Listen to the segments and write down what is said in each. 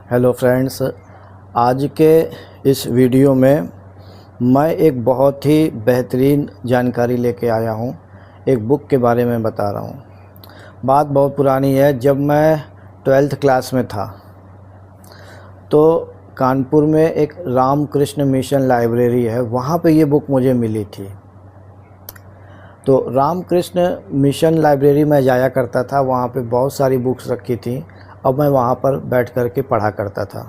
Hello friends, आज के इस वीडियो में मैं एक बहुत ही बेहतरीन जानकारी लेके आया हूँ। एक बुक के बारे में बता रहा हूँ। बात बहुत पुरानी है। जब मैं 12th क्लास में था तो कानपुर में एक रामकृष्ण मिशन लाइब्रेरी है, वहाँ पे ये बुक मुझे मिली थी। तो रामकृष्ण मिशन लाइब्रेरी में जाया करता था, वहाँ पे बहुत सारी बुक्स रखी थी और मैं वहाँ पर बैठ कर के पढ़ा करता था।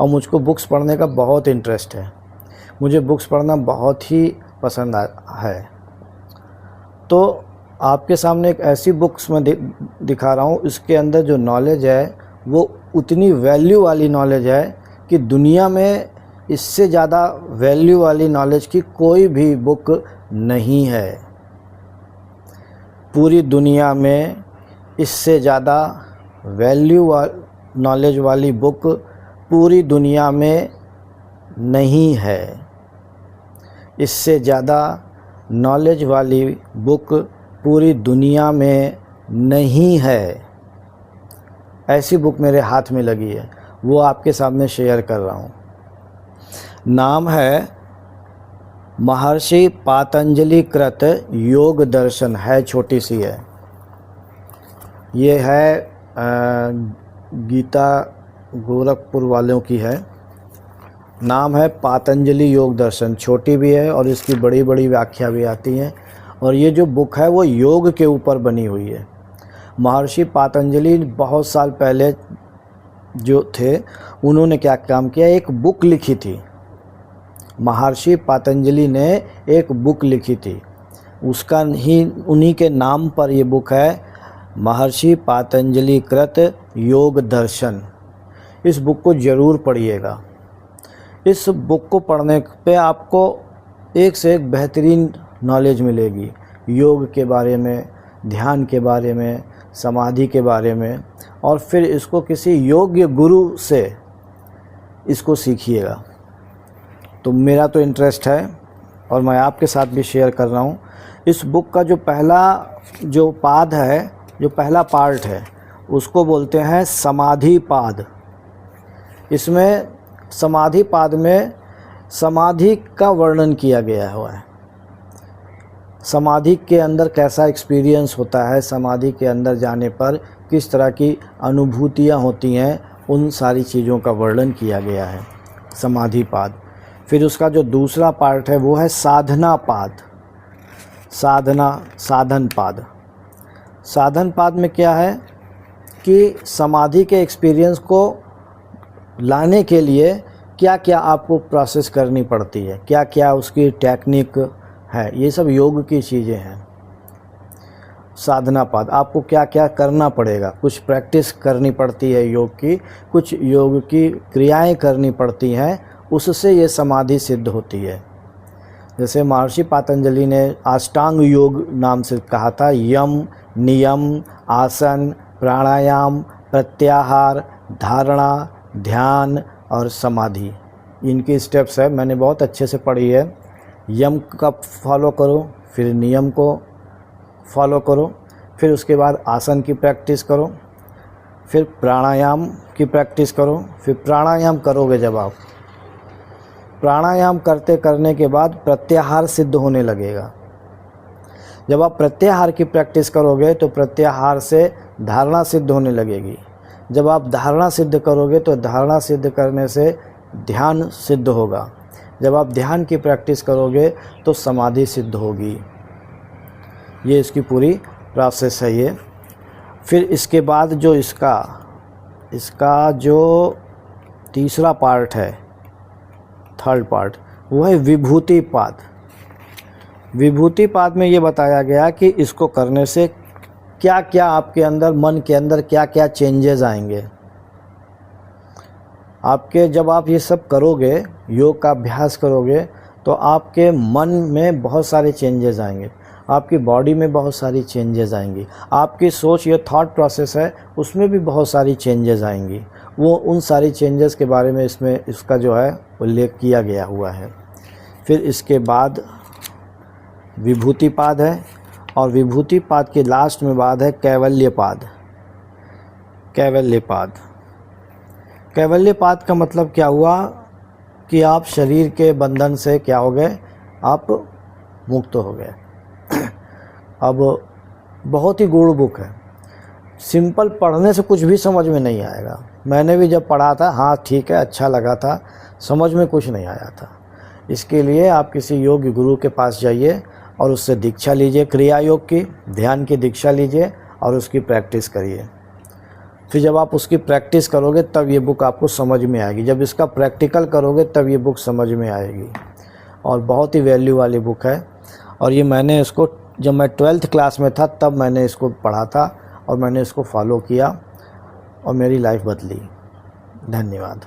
और मुझको बुक्स पढ़ने का बहुत इंटरेस्ट है, मुझे बुक्स पढ़ना बहुत ही पसंद है। तो आपके सामने एक ऐसी बुक्स मैं दिखा रहा हूँ, इसके अंदर जो नॉलेज है वो उतनी वैल्यू वाली नॉलेज है कि दुनिया में इससे ज़्यादा वैल्यू वाली नॉलेज की कोई भी बुक नहीं है। पूरी दुनिया में इससे ज़्यादा वैल्यू नॉलेज वाली बुक पूरी दुनिया में नहीं है। इससे ज़्यादा नॉलेज वाली बुक पूरी दुनिया में नहीं है। ऐसी बुक मेरे हाथ में लगी है, वो आपके सामने शेयर कर रहा हूँ। नाम है महर्षि पातंजलि कृत योग दर्शन है, छोटी सी है। ये है गीता गोरखपुर वालों की है। नाम है पातंजलि योग दर्शन। छोटी भी है और इसकी बड़ी बड़ी व्याख्या भी आती हैं। और ये जो बुक है वो योग के ऊपर बनी हुई है। महर्षि पातंजलि बहुत साल पहले जो थे, उन्होंने क्या काम किया, एक बुक लिखी थी। महर्षि पातंजलि ने एक बुक लिखी थी, उसका ही उन्हीं के नाम पर ये बुक है, महर्षि पातंजलि कृत योग दर्शन। इस बुक को ज़रूर पढ़िएगा। इस बुक को पढ़ने पे आपको एक से एक बेहतरीन नॉलेज मिलेगी, योग के बारे में, ध्यान के बारे में, समाधि के बारे में। और फिर इसको किसी योग्य गुरु से इसको सीखिएगा। तो मेरा तो इंटरेस्ट है और मैं आपके साथ भी शेयर कर रहा हूँ। इस बुक का जो पहला जो पाद है, जो पहला पार्ट है, उसको बोलते हैं समाधि पाद। इसमें समाधि पाद में समाधि का वर्णन किया गया हुआ है। समाधि के अंदर कैसा एक्सपीरियंस होता है, समाधि के अंदर जाने पर किस तरह की अनुभूतियाँ होती हैं, उन सारी चीज़ों का वर्णन किया गया है, समाधि पाद। फिर उसका जो दूसरा पार्ट है वो है साधना पाद। साधन पाद। साधन पाद में क्या है कि समाधि के एक्सपीरियंस को लाने के लिए क्या क्या आपको प्रोसेस करनी पड़ती है, क्या क्या उसकी टेक्निक है, ये सब योग की चीज़ें हैं। साधना पाद, आपको क्या क्या करना पड़ेगा, कुछ प्रैक्टिस करनी पड़ती है योग की, कुछ योग की क्रियाएं करनी पड़ती हैं, उससे ये समाधि सिद्ध होती है। जैसे महर्षि पातंजलि ने अष्टांग योग नाम से कहा था, यम, नियम, आसन, प्राणायाम, प्रत्याहार, धारणा, ध्यान और समाधि, इनकी स्टेप्स है। मैंने बहुत अच्छे से पढ़ी है। यम का फॉलो करो, फिर नियम को फॉलो करो, फिर उसके बाद आसन की प्रैक्टिस करो, फिर प्राणायाम की प्रैक्टिस करो। फिर प्राणायाम करोगे जब आप, प्राणायाम करने के बाद प्रत्याहार सिद्ध होने लगेगा। जब आप प्रत्याहार की प्रैक्टिस करोगे तो प्रत्याहार से धारणा सिद्ध होने लगेगी। जब आप धारणा सिद्ध करोगे तो धारणा सिद्ध करने से ध्यान सिद्ध होगा। जब आप ध्यान की प्रैक्टिस करोगे तो समाधि सिद्ध होगी। ये इसकी पूरी प्रोसेस है ये। फिर इसके बाद जो इसका जो तीसरा पार्ट है, थर्ड पार्ट, वो है विभूति पाद। विभूति पाद में ये बताया गया कि इसको करने से क्या क्या आपके अंदर, मन के अंदर क्या क्या चेंजेस आएंगे आपके। जब आप ये सब करोगे, योग का अभ्यास करोगे, तो आपके मन में बहुत सारे चेंजेस आएंगे, आपकी बॉडी में बहुत सारी चेंजेस आएंगी, आपकी सोच, ये थॉट प्रोसेस है, उसमें भी बहुत सारी चेंजेस आएंगी। वो उन सारी चेंजेस के बारे में इसमें इसका जो है उल्लेख किया गया हुआ है। फिर इसके बाद विभूति पाद है और विभूति पाद के लास्ट में बाद है कैवल्य पाद। कैवल्य पाद, कैवल्यपात का मतलब क्या हुआ कि आप शरीर के बंधन से क्या हो गए, आप मुक्त हो गए। अब बहुत ही गूढ़ बुक है, सिंपल पढ़ने से कुछ भी समझ में नहीं आएगा। मैंने भी जब पढ़ा था, हाँ ठीक है, अच्छा लगा था, समझ में कुछ नहीं आया था। इसके लिए आप किसी योग्य गुरु के पास जाइए और उससे दीक्षा लीजिए, क्रिया योग की, ध्यान की दीक्षा लीजिए और उसकी प्रैक्टिस करिए। फिर जब आप उसकी प्रैक्टिस करोगे तब ये बुक आपको समझ में आएगी। जब इसका प्रैक्टिकल करोगे तब ये बुक समझ में आएगी। और बहुत ही वैल्यू वाली बुक है। और ये मैंने इसको जब मैं 12th क्लास में था तब मैंने इसको पढ़ा था और मैंने इसको फॉलो किया और मेरी लाइफ बदली। धन्यवाद।